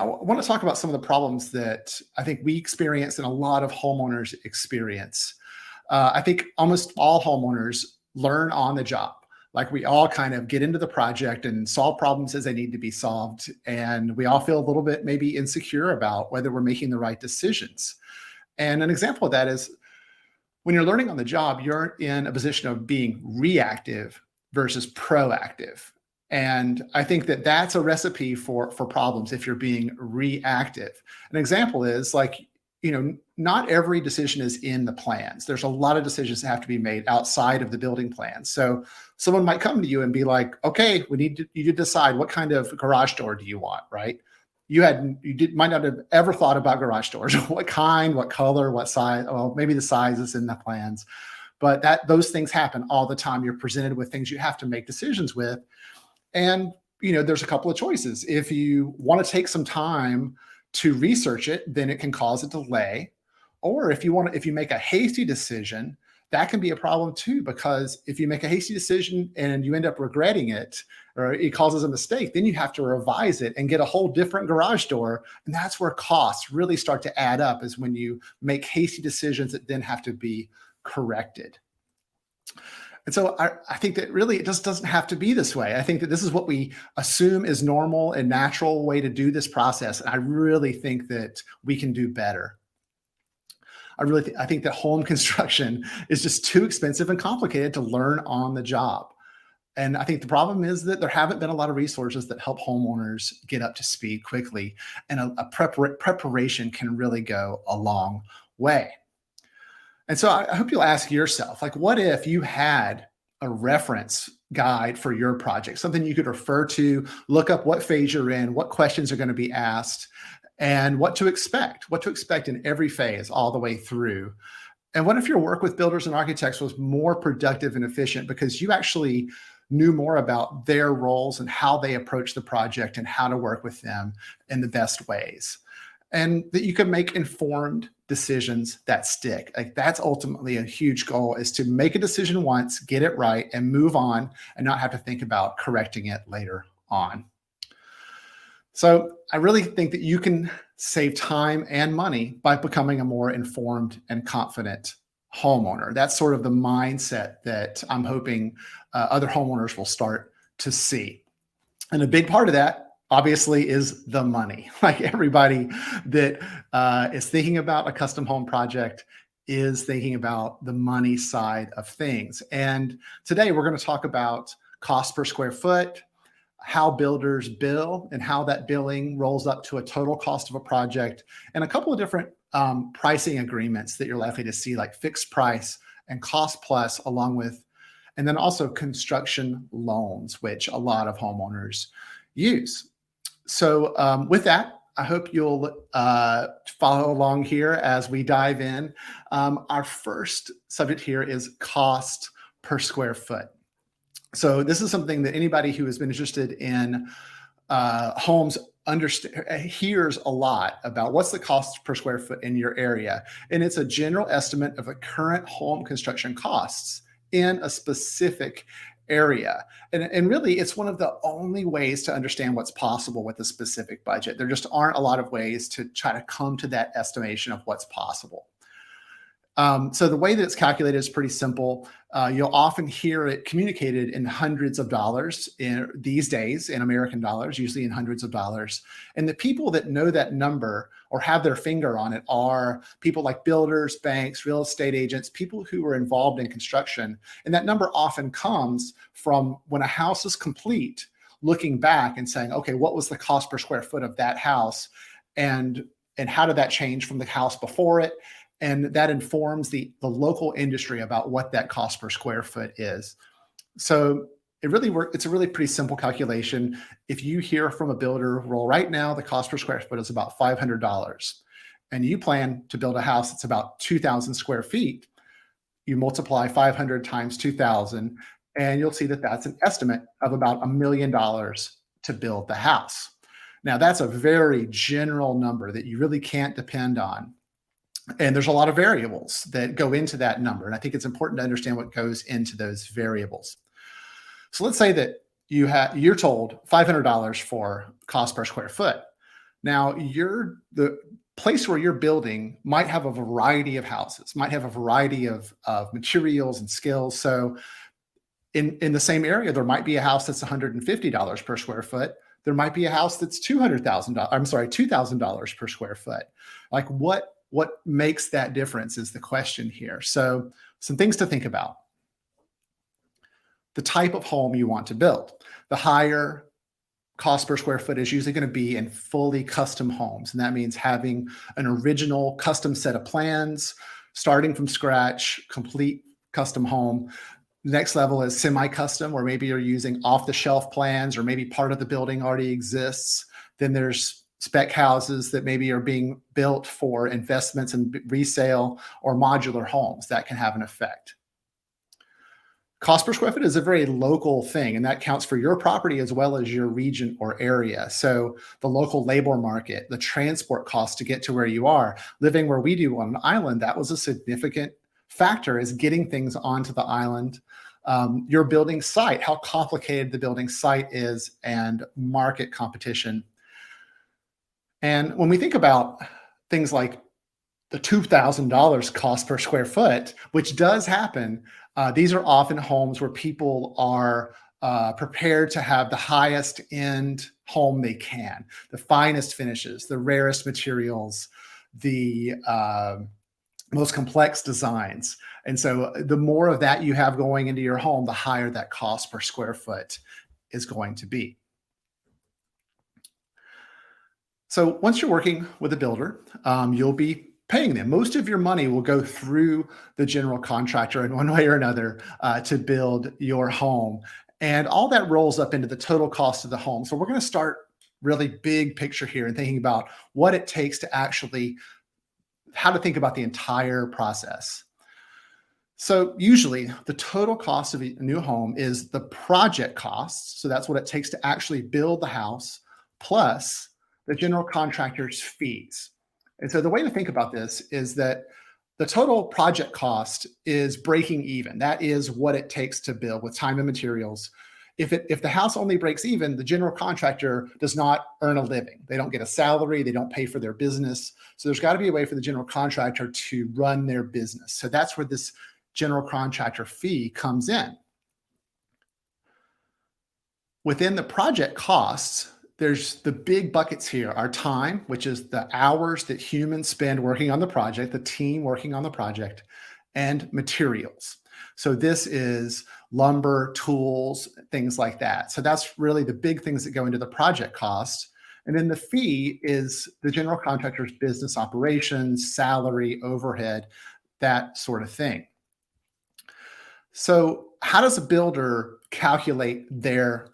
want to talk about some of the problems that I think we experience and a lot of homeowners experience. I think almost all homeowners learn on the job. Like we all kind of get into the project and solve problems as they need to be solved. And we all feel a little bit maybe insecure about whether we're making the right decisions. And an example of that is when you're learning on the job, you're in a position of being reactive versus proactive. And I think that that's a recipe for problems if you're being reactive. An example is like, not every decision is in the plans. There's a lot of decisions that have to be made outside of the building plans. So someone might come to you and be like, okay, you to decide what kind of garage door do you want, right? Might not have ever thought about garage doors. What kind, what color, what size? Well, maybe the size is in the plans, but those things happen all the time. You're presented with things you have to make decisions with. And, there's a couple of choices. If you want to take some time to research it, then it can cause a delay. Or if you make a hasty decision, that can be a problem too, because if you make a hasty decision and you end up regretting it, or it causes a mistake, then you have to revise it and get a whole different garage door. And that's where costs really start to add up, is when you make hasty decisions that then have to be corrected. And so I think that really it just doesn't have to be this way. I think that this is what we assume is normal and natural way to do this process. And I really think that we can do better. I think that home construction is just too expensive and complicated to learn on the job. And I think the problem is that there haven't been a lot of resources that help homeowners get up to speed quickly. And a preparation can really go a long way. And so I hope you'll ask yourself, like, what if you had a reference guide for your project, something you could refer to, look up what phase you're in, what questions are going to be asked, and what to expect in every phase all the way through. And what if your work with builders and architects was more productive and efficient because you actually knew more about their roles and how they approach the project and how to work with them in the best ways? And that you can make informed decisions that stick. Like that's ultimately a huge goal, is to make a decision once, get it right, and move on, and not have to think about correcting it later on. So I really think that you can save time and money by becoming a more informed and confident homeowner. That's sort of the mindset that I'm hoping other homeowners will start to see. And a big part of that, obviously, is the money. Like everybody that is thinking about a custom home project is thinking about the money side of things. And today we're going to talk about cost per square foot, how builders bill and how that billing rolls up to a total cost of a project, and a couple of different pricing agreements that you're likely to see, like fixed price and cost plus, and then also construction loans, which a lot of homeowners use. So with that, I hope you'll follow along here as we dive in. Our first subject here is cost per square foot. So this is something that anybody who has been interested in homes hears a lot about. What's the cost per square foot in your area? And it's a general estimate of the current home construction costs in a specific area. And really, it's one of the only ways to understand what's possible with a specific budget. There just aren't a lot of ways to try to come to that estimation of what's possible. So the way that it's calculated is pretty simple. You'll often hear it communicated in hundreds of dollars these days, in American dollars, usually in hundreds of dollars. And the people that know that number or have their finger on it are people like builders, banks, real estate agents, people who are involved in construction. And that number often comes from when a house is complete, looking back and saying, okay, what was the cost per square foot of that house? And how did that change from the house before it? And that informs the local industry about what that cost per square foot is. So it's a really pretty simple calculation. If you hear from a builder, well, right now the cost per square foot is about $500, and you plan to build a house that's about 2,000 square feet, you multiply 500 times 2,000, and you'll see that that's an estimate of about $1 million to build the house. Now, that's a very general number that you really can't depend on. And there's a lot of variables that go into that number. And I think it's important to understand what goes into those variables. So let's say that you're told $500 for cost per square foot. Now, the place where you're building might have a variety of houses, might have a variety of materials and skills. So in the same area, there might be a house that's $150 per square foot. There might be a house that's $200,000. I'm sorry, $2,000 per square foot. Like what makes that difference is the question here. So some things to think about. The type of home you want to build. The higher cost per square foot is usually going to be in fully custom homes. And that means having an original custom set of plans, starting from scratch, complete custom home. The next level is semi-custom, where maybe you're using off-the-shelf plans or maybe part of the building already exists. Then there's spec houses that maybe are being built for investments and resale, or modular homes that can have an effect. Cost per square foot is a very local thing, and that counts for your property as well as your region or area. So the local labor market, the transport costs to get to where you are. Living where we do on an island, that was a significant factor, is getting things onto the island. Your building site, how complicated the building site is, and market competition. And when we think about things like the $2,000 cost per square foot, which does happen, these are often homes where people are prepared to have the highest end home they can, the finest finishes, the rarest materials, the most complex designs. And so the more of that you have going into your home, the higher that cost per square foot is going to be. So once you're working with a builder, you'll be paying them. Most of your money will go through the general contractor in one way or another to build your home. And all that rolls up into the total cost of the home. So we're going to start really big picture here and thinking about what it takes to actually, how to think about the entire process. So usually the total cost of a new home is the project costs. So that's what it takes to actually build the house, plus the general contractor's fees. And so the way to think about this is that the total project cost is breaking even. That is what it takes to build with time and materials. If the house only breaks even, the general contractor does not earn a living. They don't get a salary. They don't pay for their business. So there's got to be a way for the general contractor to run their business. So that's where this general contractor fee comes in. Within the project costs, there's the big buckets here are time, which is the hours that humans spend working on the project, the team working on the project, and materials. So this is lumber, tools, things like that. So that's really the big things that go into the project cost. And then the fee is the general contractor's business operations, salary, overhead, that sort of thing. So how does a builder calculate their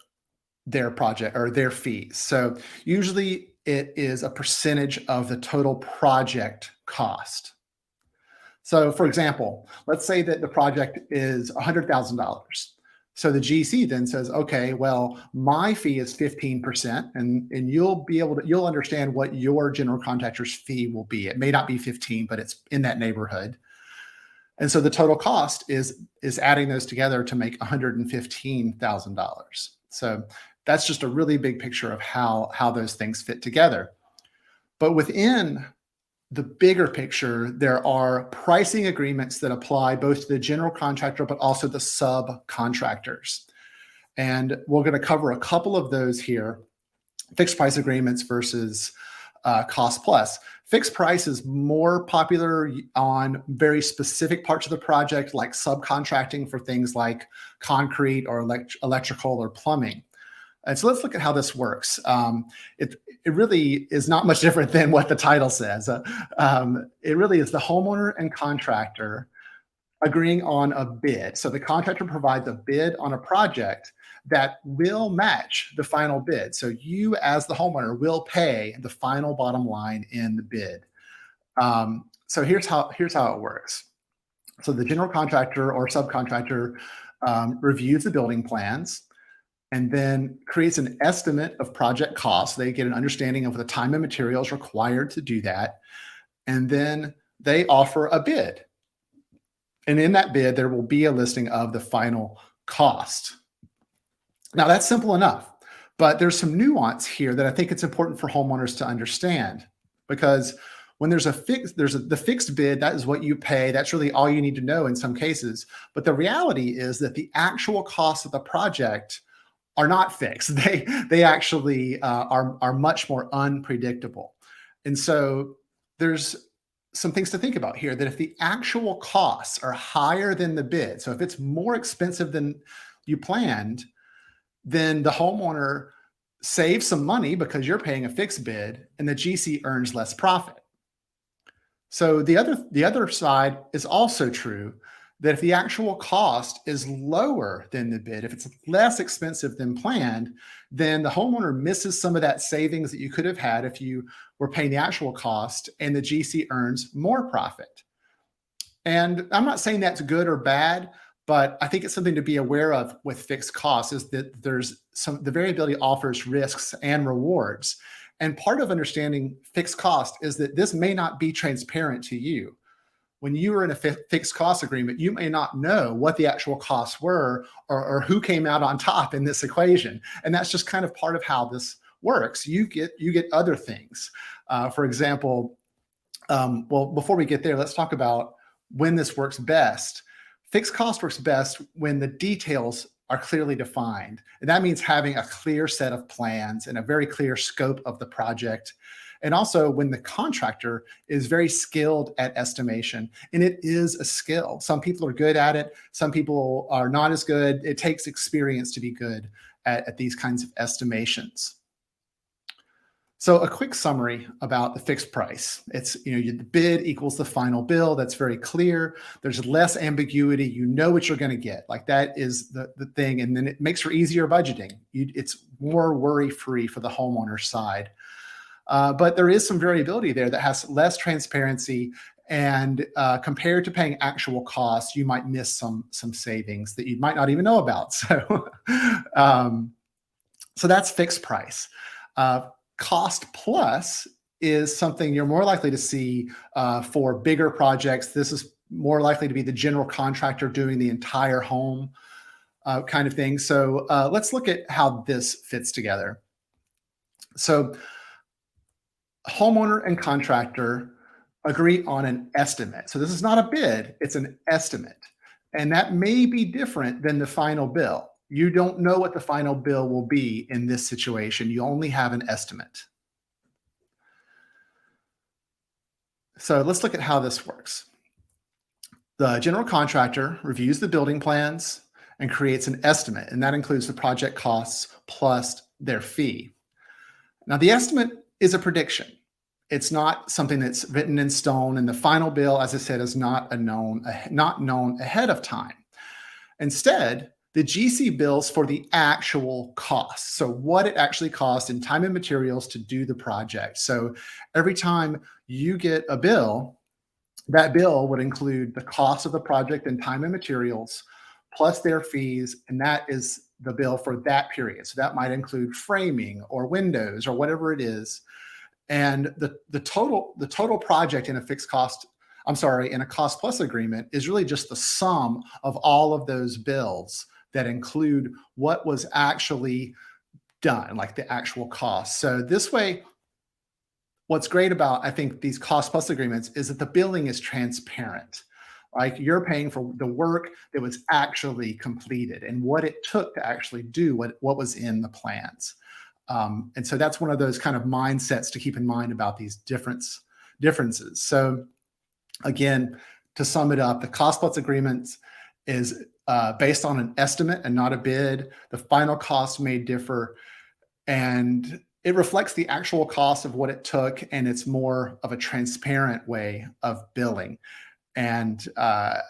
project or their fees? So usually it is a percentage of the total project cost. So for example, let's say that the project is $100,000. So the GC then says, okay, well, my fee is 15%, and you'll understand what your general contractor's fee will be. It may not be 15, but it's in that neighborhood. And so the total cost is adding those together to make $115,000. So that's just a really big picture of how those things fit together. But within the bigger picture, there are pricing agreements that apply both to the general contractor, but also the subcontractors. And we're going to cover a couple of those here: fixed price agreements versus cost plus. Fixed price is more popular on very specific parts of the project, like subcontracting for things like concrete or electrical or plumbing. And so let's look at how this works. It really is not much different than what the title says. It really is the homeowner and contractor agreeing on a bid. So the contractor provides a bid on a project that will match the final bid. So you, as the homeowner, will pay the final bottom line in the bid. So here's how it works. So the general contractor or subcontractor reviews the building plans and then creates an estimate of project costs. They get an understanding of the time and materials required to do that. And then they offer a bid. And in that bid, there will be a listing of the final cost. Now that's simple enough, But there's some nuance here that I think it's important for homeowners to understand, because when there's the fixed bid, that is what you pay. That's really all you need to know in some cases. But the reality is that the actual cost of the project are not fixed. They actually are much more unpredictable. And so there's some things to think about here, that if the actual costs are higher than the bid, so if it's more expensive than you planned, then the homeowner saves some money because you're paying a fixed bid and the GC earns less profit. So the other side is also true, that if the actual cost is lower than the bid, if it's less expensive than planned, then the homeowner misses some of that savings that you could have had if you were paying the actual cost, and the GC earns more profit. And I'm not saying that's good or bad, but I think it's something to be aware of with fixed costs, is that the variability offers risks and rewards. And part of understanding fixed cost is that this may not be transparent to you. When you are in a fixed cost agreement, you may not know what the actual costs were, or who came out on top in this equation. And that's just kind of part of how this works. You get other things. For example, well, before we get there, let's talk about when this works best. Fixed cost works best when the details are clearly defined. And that means having a clear set of plans and a very clear scope of the project. And also when the contractor is very skilled at estimation, and it is a skill. Some people are good at it. Some people are not as good. It takes experience to be good at these kinds of estimations. So a quick summary about the fixed price. It's, the bid equals the final bill. That's very clear. There's less ambiguity. You know what you're going to get. Like, that is the thing. And then it makes for easier budgeting. It's more worry-free for the homeowner side. But there is some variability there that has less transparency. And compared to paying actual costs, you might miss some savings that you might not even know about. So, so that's fixed price. Cost plus is something you're more likely to see for bigger projects. This is more likely to be the general contractor doing the entire home kind of thing. So let's look at how this fits together. So homeowner and contractor agree on an estimate. So this is not a bid, it's an estimate. And that may be different than the final bill. You don't know what the final bill will be in this situation. You only have an estimate. So let's look at how this works. The general contractor reviews the building plans and creates an estimate, and that includes the project costs plus their fee. Now, the estimate is a prediction. It's not something that's written in stone, and the final bill, as I said, is not known ahead of time. Instead, the GC bills for the actual costs. So what it actually costs in time and materials to do the project. So every time you get a bill, that bill would include the cost of the project and time and materials, plus their fees, and that is the bill for that period. So that might include framing or windows or whatever it is. And the total project in a in a cost plus agreement is really just the sum of all of those bills that include what was actually done, like the actual cost. So this way, what's great about, I think, these cost plus agreements is that the billing is transparent. Like, you're paying for the work that was actually completed and what it took to actually do what was in the plans. And so that's one of those kind of mindsets to keep in mind about these differences. So again, to sum it up, the cost plus agreements is based on an estimate and not a bid. The final cost may differ, and it reflects the actual cost of what it took, and it's more of a transparent way of billing. And I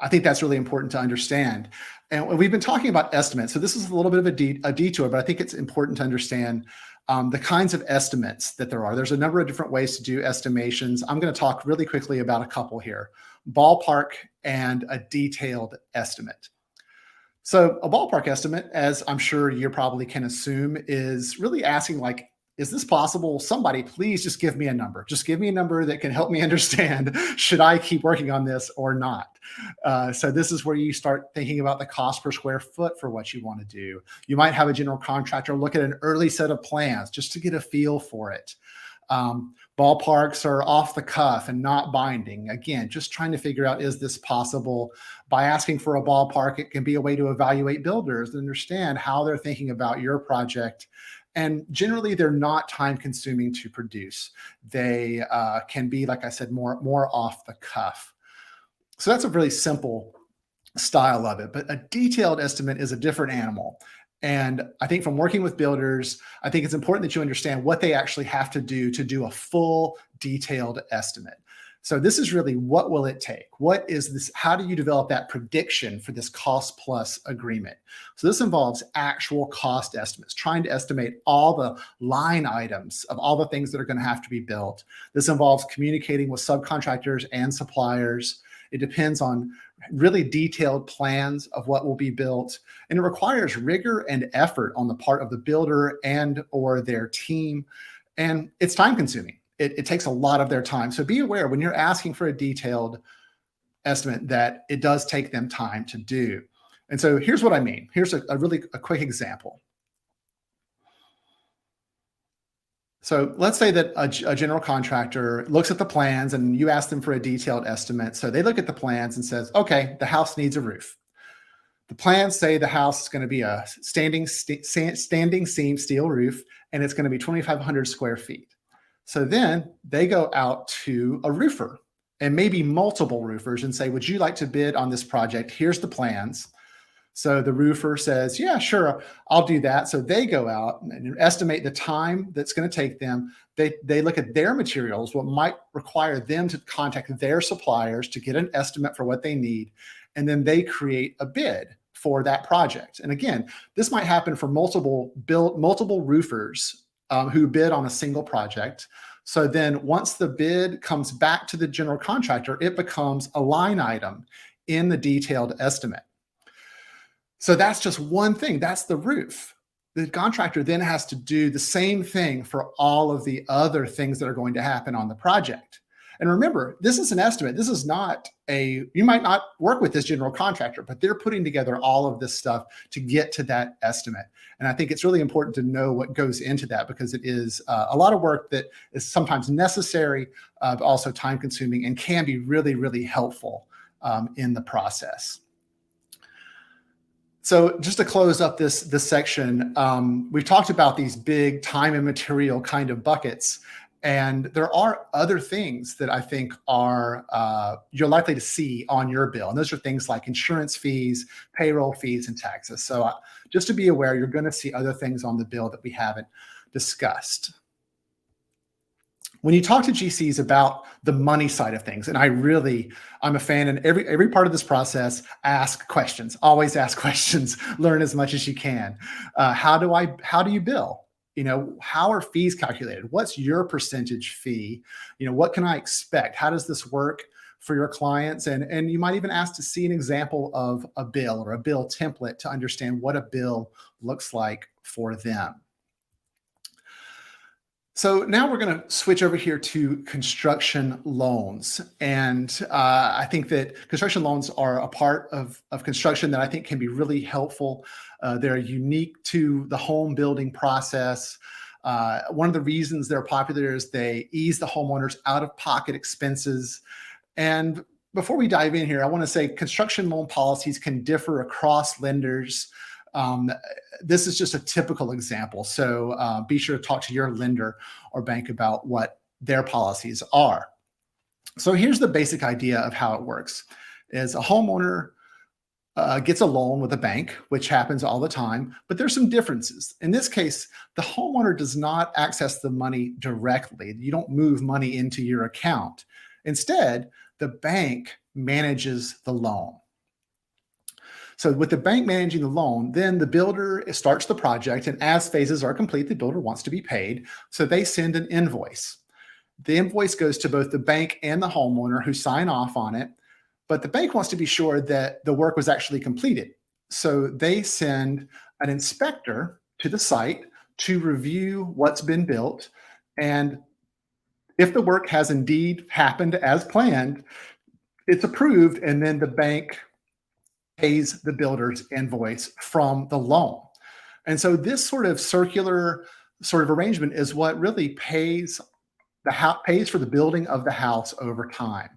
think that's really important to understand. And we've been talking about estimates, so this is a little bit of a detour, but I think it's important to understand the kinds of estimates that there are. There's a number of different ways to do estimations. I'm going to talk really quickly about a couple here: ballpark and a detailed estimate. So a ballpark estimate, as I'm sure you probably can assume, is really asking, like, is this possible? Somebody please just give me a number. Just give me a number that can help me understand, should I keep working on this or not? So this is where you start thinking about the cost per square foot for what you want to do. You might have a general contractor look at an early set of plans just to get a feel for it. Ballparks are off the cuff and not binding. Again, just trying to figure out, is this possible? By asking for a ballpark, it can be a way to evaluate builders and understand how they're thinking about your project. And generally, they're not time consuming to produce. They can be, like I said, more off the cuff. So that's a really simple style of it. But a detailed estimate is a different animal. And I think from working with builders, I think it's important that you understand what they actually have to do a full detailed estimate. So this is really, what will it take? What is this? How do you develop that prediction for this cost plus agreement? So this involves actual cost estimates, trying to estimate all the line items of all the things that are going to have to be built. This involves communicating with subcontractors and suppliers. It depends on really detailed plans of what will be built, and it requires rigor and effort on the part of the builder and or their team, and it's time consuming. It takes a lot of their time. So be aware when you're asking for a detailed estimate that it does take them time to do. And so here's what I mean. Here's a quick example. So let's say that a general contractor looks at the plans and you ask them for a detailed estimate. So they look at the plans and says, okay, the house needs a roof. The plans say the house is going to be a standing seam steel roof, and it's going to be 2,500 square feet. So then they go out to a roofer and maybe multiple roofers and say, would you like to bid on this project? Here's the plans. So the roofer says, yeah, sure, I'll do that. So they go out and estimate the time that's going to take them. They look at their materials, what might require them to contact their suppliers to get an estimate for what they need. And then they create a bid for that project. And again, this might happen for multiple roofers who bid on a single project. So then once the bid comes back to the general contractor, it becomes a line item in the detailed estimate. So that's just one thing. That's the roof. The contractor then has to do the same thing for all of the other things that are going to happen on the project. And remember, this is an estimate. This is not you might not work with this general contractor, but they're putting together all of this stuff to get to that estimate. And I think it's really important to know what goes into that, because it is a lot of work that is sometimes necessary, but also time consuming, and can be really, really helpful in the process. So just to close up this section, we've talked about these big time and material kind of buckets. And there are other things that I think are you're likely to see on your bill. And those are things like insurance fees, payroll fees, and taxes. So just to be aware, you're going to see other things on the bill that we haven't discussed. When you talk to GCs about the money side of things, and I'm a fan, and every part of this process, ask questions, always ask questions, learn as much as you can. How do you bill? How are fees calculated? What's your percentage fee? What can I expect? How does this work for your clients? And you might even ask to see an example of a bill or a bill template to understand what a bill looks like for them. So now we're going to switch over here to construction loans. And I think that construction loans are a part of construction that I think can be really helpful. They're unique to the home building process. One of the reasons they're popular is they ease the homeowners out-of-pocket expenses. And before we dive in here, I want to say construction loan policies can differ across lenders. This is just a typical example. So be sure to talk to your lender or bank about what their policies are. So here's the basic idea of how it works. Is a homeowner gets a loan with a bank, which happens all the time, but there's some differences. In this case, the homeowner does not access the money directly. You don't move money into your account. Instead, the bank manages the loan. So with the bank managing the loan, then the builder starts the project, and as phases are complete, the builder wants to be paid. So they send an invoice. The invoice goes to both the bank and the homeowner, who sign off on it, but the bank wants to be sure that the work was actually completed. So they send an inspector to the site to review what's been built. And if the work has indeed happened as planned, it's approved, and then the bank pays the builder's invoice from the loan. And so this sort of circular sort of arrangement is what really pays the house, pays for the building of the house over time.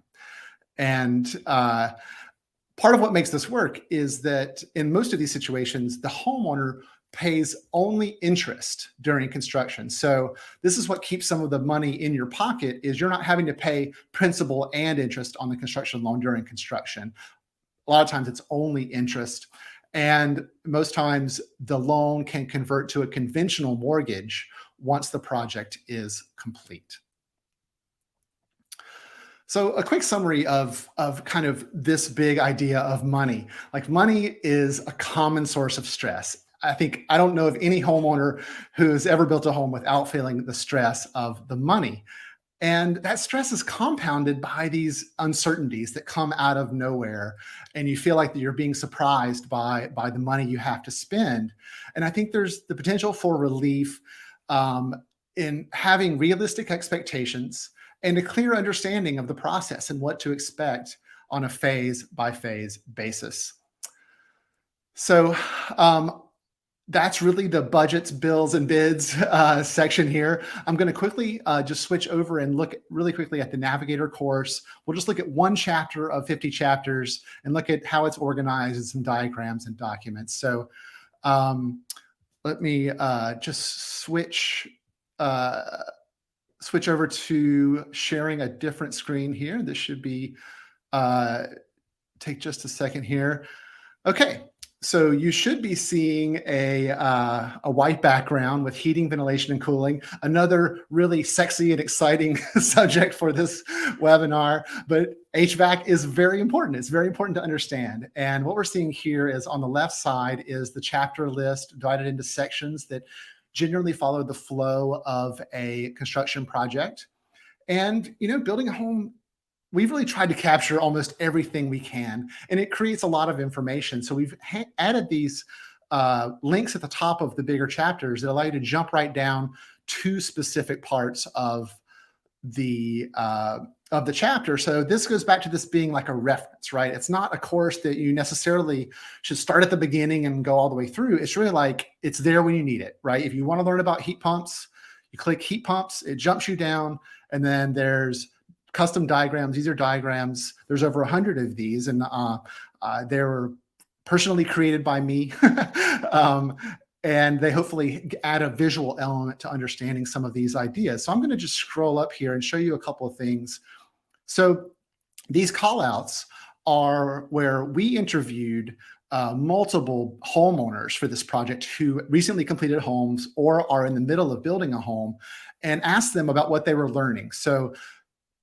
And part of what makes this work is that in most of these situations, the homeowner pays only interest during construction. So this is what keeps some of the money in your pocket, is you're not having to pay principal and interest on the construction loan during construction. A lot of times it's only interest. And most times the loan can convert to a conventional mortgage once the project is complete. So a quick summary of kind of this big idea of money. Like, money is a common source of stress. I don't know of any homeowner who's ever built a home without feeling the stress of the money. And that stress is compounded by these uncertainties that come out of nowhere. And you feel like that you're being surprised by the money you have to spend. And I think there's the potential for relief in having realistic expectations and a clear understanding of the process and what to expect on a phase by phase basis. So that's really the budgets, bills, and bids section here. I'm going to quickly just switch over and look really quickly at the Navigator course. We'll just look at one chapter of 50 chapters and look at how it's organized and some diagrams and documents. So let me just switch over to sharing a different screen here. This should be, take just a second here. Okay, so you should be seeing a white background with heating, ventilation, and cooling. Another really sexy and exciting subject for this webinar, but HVAC is very important. It's very important to understand. And what we're seeing here is on the left side is the chapter list divided into sections that generally follow the flow of a construction project. And, building a home, we've really tried to capture almost everything we can, and it creates a lot of information. So we've added these links at the top of the bigger chapters that allow you to jump right down to specific parts of the chapter. So this goes back to this being like a reference, right? It's not a course that you necessarily should start at the beginning and go all the way through. It's really like it's there when you need it, right? If you want to learn about heat pumps, you click heat pumps, it jumps you down, and then there's custom diagrams. These are diagrams. There's over 100 of these, and they were personally created by me. And they hopefully add a visual element to understanding some of these ideas. So I'm going to just scroll up here and show you a couple of things. So these callouts are where we interviewed multiple homeowners for this project who recently completed homes or are in the middle of building a home, and asked them about what they were learning. So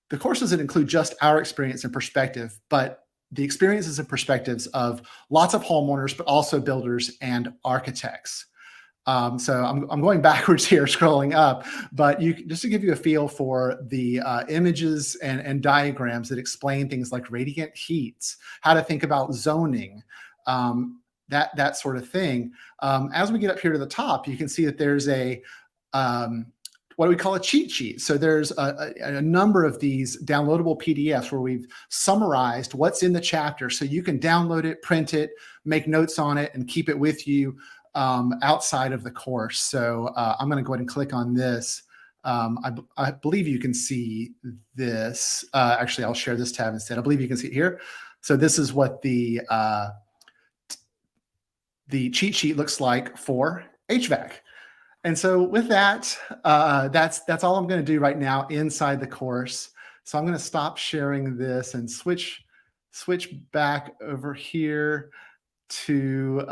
the course doesn't include just our experience and perspective, but the experiences and perspectives of lots of homeowners, but also builders and architects. So I'm going backwards here, scrolling up, but just to give you a feel for the images and diagrams that explain things like radiant heats, how to think about zoning, that sort of thing. As we get up here to the top, you can see that there's a what we call a cheat sheet. So there's a number of these downloadable PDFs where we've summarized what's in the chapter, so you can download it, print it, make notes on it, and keep it with you outside of the course. So I'm going to go ahead and click on this. I believe you can see this. Actually, I'll share this tab instead. I believe you can see it here. So this is what the cheat sheet looks like for HVAC. And so with that, that's all I'm going to do right now inside the course. So I'm going to stop sharing this and switch back over here to,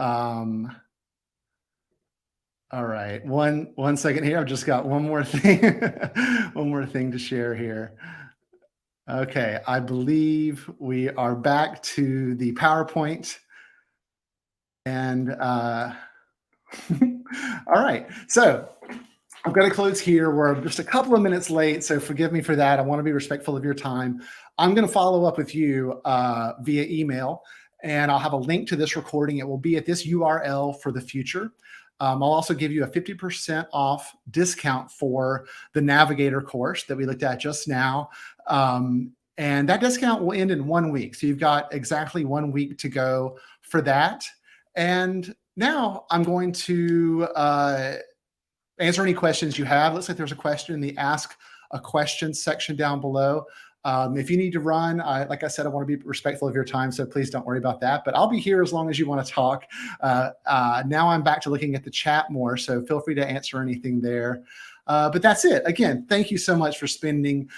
all right, one second here. I've just got one more thing, one more thing to share here. Okay, I believe we are back to the PowerPoint. And all right, so I'm going to close here. We're just a couple of minutes late, so forgive me for that. I want to be respectful of your time. I'm going to follow up with you via email, and I'll have a link to this recording. It will be at this URL for the future. I'll also give you a 50% off discount for the Navigator course that we looked at just now. And that discount will end in 1 week. So you've got exactly 1 week to go for that. And now I'm going to answer any questions you have. Looks like there's a question in the Ask a Question section down below. If you need to run, like I said, I want to be respectful of your time, so please don't worry about that. But I'll be here as long as you want to talk. Now I'm back to looking at the chat more, so feel free to answer anything there. But that's it. Again, thank you so much for spending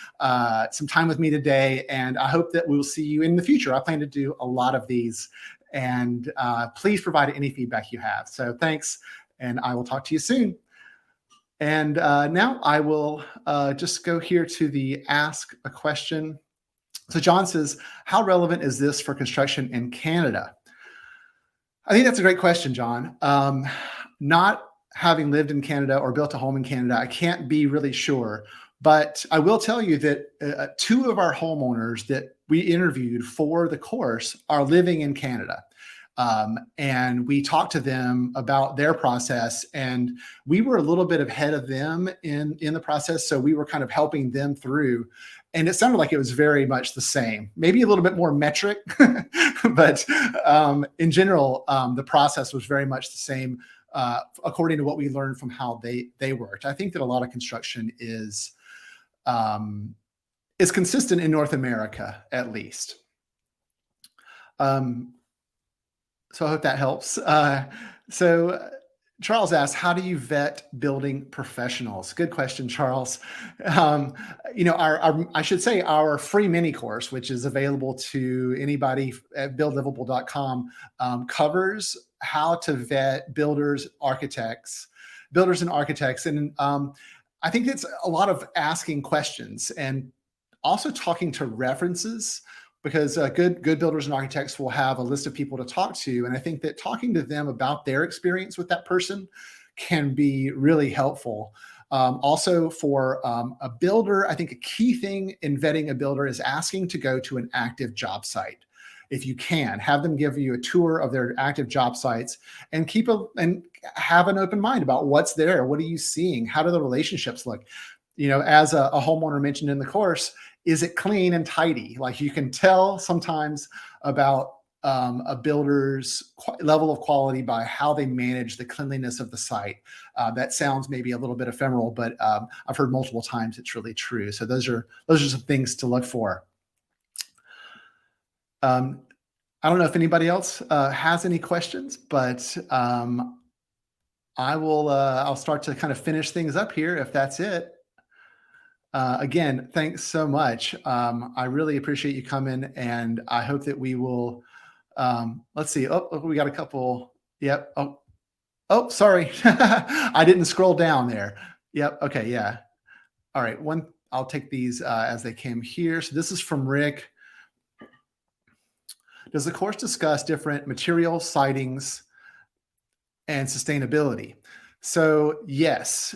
some time with me today, and I hope that we'll see you in the future. I plan to do a lot of these, and please provide any feedback you have. So thanks, and I will talk to you soon. And now I will just go here to the Ask a Question. So John says, how relevant is this for construction in Canada? I think that's a great question, John. Not having lived in Canada or built a home in Canada, I can't be really sure. But I will tell you that 2 of our homeowners that we interviewed for the course are living in Canada. And we talked to them about their process, and we were a little bit ahead of them in the process. So we were kind of helping them through, and it sounded like it was very much the same, maybe a little bit more metric, but in general, the process was very much the same, according to what we learned from how they worked. I think that a lot of construction is consistent in North America, at least. So I hope that helps. So Charles asks, how do you vet building professionals? Good question, Charles. I should say our free mini course, which is available to anybody at buildlivable.com, covers how to vet builders and architects. And I think it's a lot of asking questions and also talking to references, because good builders and architects will have a list of people to talk to. And I think that talking to them about their experience with that person can be really helpful. Also for a builder, I think a key thing in vetting a builder is asking to go to an active job site. If you can, have them give you a tour of their active job sites, and have an open mind about what's there. What are you seeing? How do the relationships look? As a homeowner mentioned in the course, is it clean and tidy? Like, you can tell sometimes about a builder's level of quality by how they manage the cleanliness of the site. That sounds maybe a little bit ephemeral, but I've heard multiple times it's really true. So those are some things to look for. I don't know if anybody else has any questions, but I'll start to kind of finish things up here if that's it. Again, thanks so much. I really appreciate you coming, and I hope that we will, let's see. Oh, we got a couple. Yep. Oh, sorry. I didn't scroll down there. Yep. Okay. Yeah. All right. I'll take these as they came here. So this is from Rick. Does the course discuss different materials, sidings, and sustainability? So yes,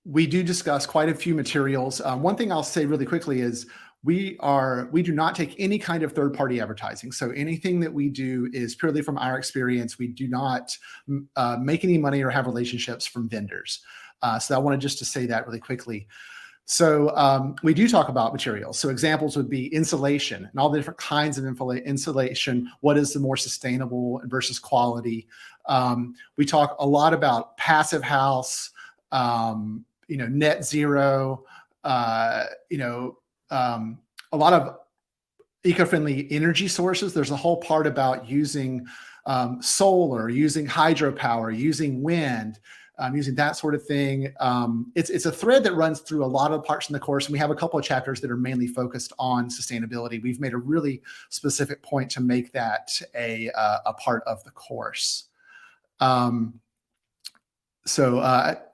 we do discuss quite a few materials. One thing I'll say really quickly is we do not take any kind of third-party advertising. So anything that we do is purely from our experience. We do not make any money or have relationships from vendors. So I wanted just to say that really quickly. So we do talk about materials. So examples would be insulation and all the different kinds of insulation. What is the more sustainable versus quality? We talk a lot about passive house, net zero, a lot of eco-friendly energy sources. There's a whole part about using solar, using hydropower, using wind, using that sort of thing. It's a thread that runs through a lot of parts in the course, and we have a couple of chapters that are mainly focused on sustainability. We've made a really specific point to make that a part of the course.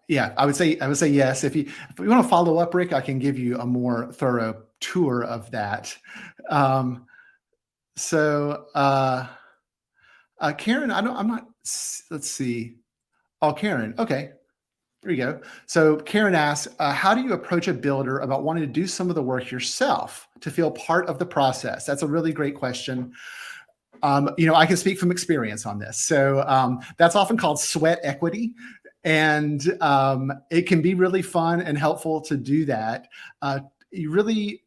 Yeah, I would say yes. If you want to follow up, Rick, I can give you a more thorough tour of that. Karen, I'm not. Let's see. Oh, Karen. Okay, there you go. So Karen asks, how do you approach a builder about wanting to do some of the work yourself to feel part of the process? That's a really great question. I can speak from experience on this. So that's often called sweat equity. And it can be really fun and helpful to do that. You really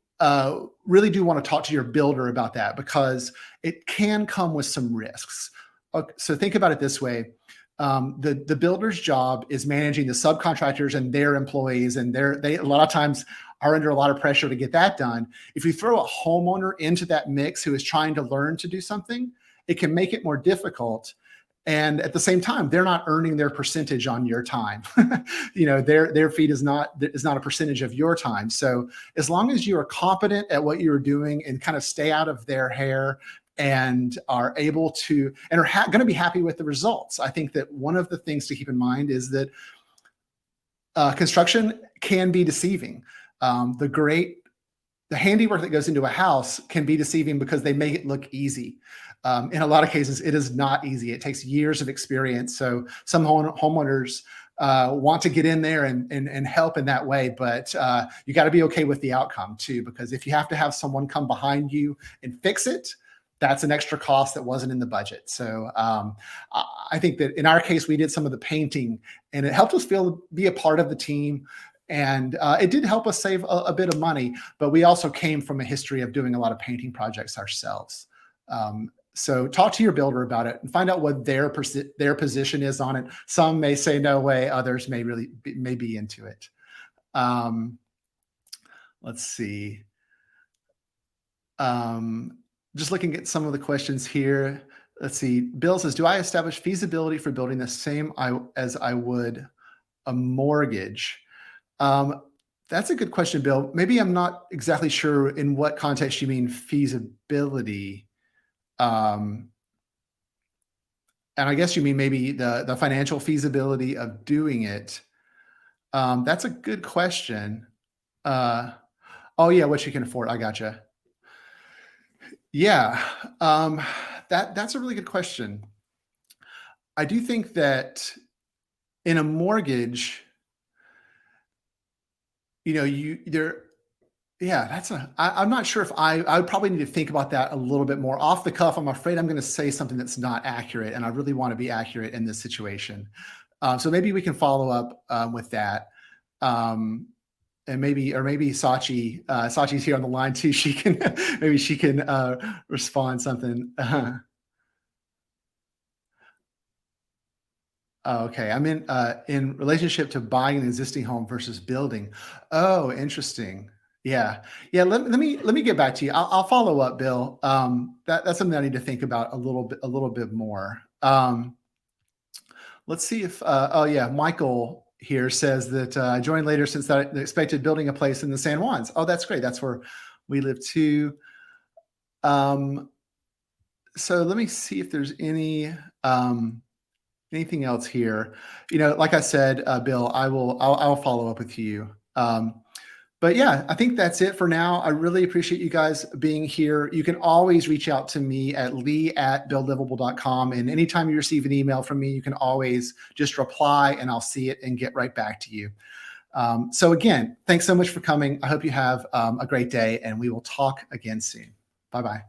do want to talk to your builder about that because it can come with some risks. Okay, so think about it this way. The builder's job is managing the subcontractors and their employees, and they a lot of times are under a lot of pressure to get that done. If you throw a homeowner into that mix who is trying to learn to do something, it can make it more difficult. And at the same time, they're not earning their percentage on your time. Their fee is not a percentage of your time. So as long as you are competent at what you're doing and kind of stay out of their hair and are able to and are going to be happy with the results. I think that one of the things to keep in mind is that construction can be deceiving. The handiwork that goes into a house can be deceiving because they make it look easy. In a lot of cases, it is not easy. It takes years of experience. So some homeowners want to get in there and help in that way, but you got to be okay with the outcome too, because if you have to have someone come behind you and fix it, that's an extra cost that wasn't in the budget. So I think that in our case, we did some of the painting and it helped us be a part of the team. And it did help us save a bit of money, but we also came from a history of doing a lot of painting projects ourselves. So talk to your builder about it and find out what their position is on it. Some may say no way, others may be into it. Let's see. Just looking at some of the questions here. Let's see. Bill says, do I establish feasibility for building the same as I would a mortgage? That's a good question, Bill. Maybe I'm not exactly sure in what context you mean feasibility. And I guess you mean maybe the financial feasibility of doing it. That's a good question. Oh yeah, what you can afford. I gotcha. Yeah, that's a really good question. I do think that in a mortgage, I'm not sure if I would probably need to think about that a little bit more. Off the cuff, I'm afraid I'm going to say something that's not accurate, and I really want to be accurate in this situation. So maybe we can follow up with that. And maybe Sachi's here on the line too. Maybe she can respond something. Oh, okay. I'm in relationship to buying an existing home versus building. Oh, interesting. Yeah. Yeah. Let me get back to you. I'll follow up, Bill. That's something I need to think about a little bit more. Let's see if, oh yeah, Michael here says that I joined later since I expected building a place in the San Juans. Oh, that's great. That's where we live too. So let me see if there's anything else here. Like I said, Bill, I'll follow up with you. But yeah, I think that's it for now. I really appreciate you guys being here. You can always reach out to me at lee@buildlivable.com. And anytime you receive an email from me, you can always just reply and I'll see it and get right back to you. So again, thanks so much for coming. I hope you have a great day and we will talk again soon. Bye-bye.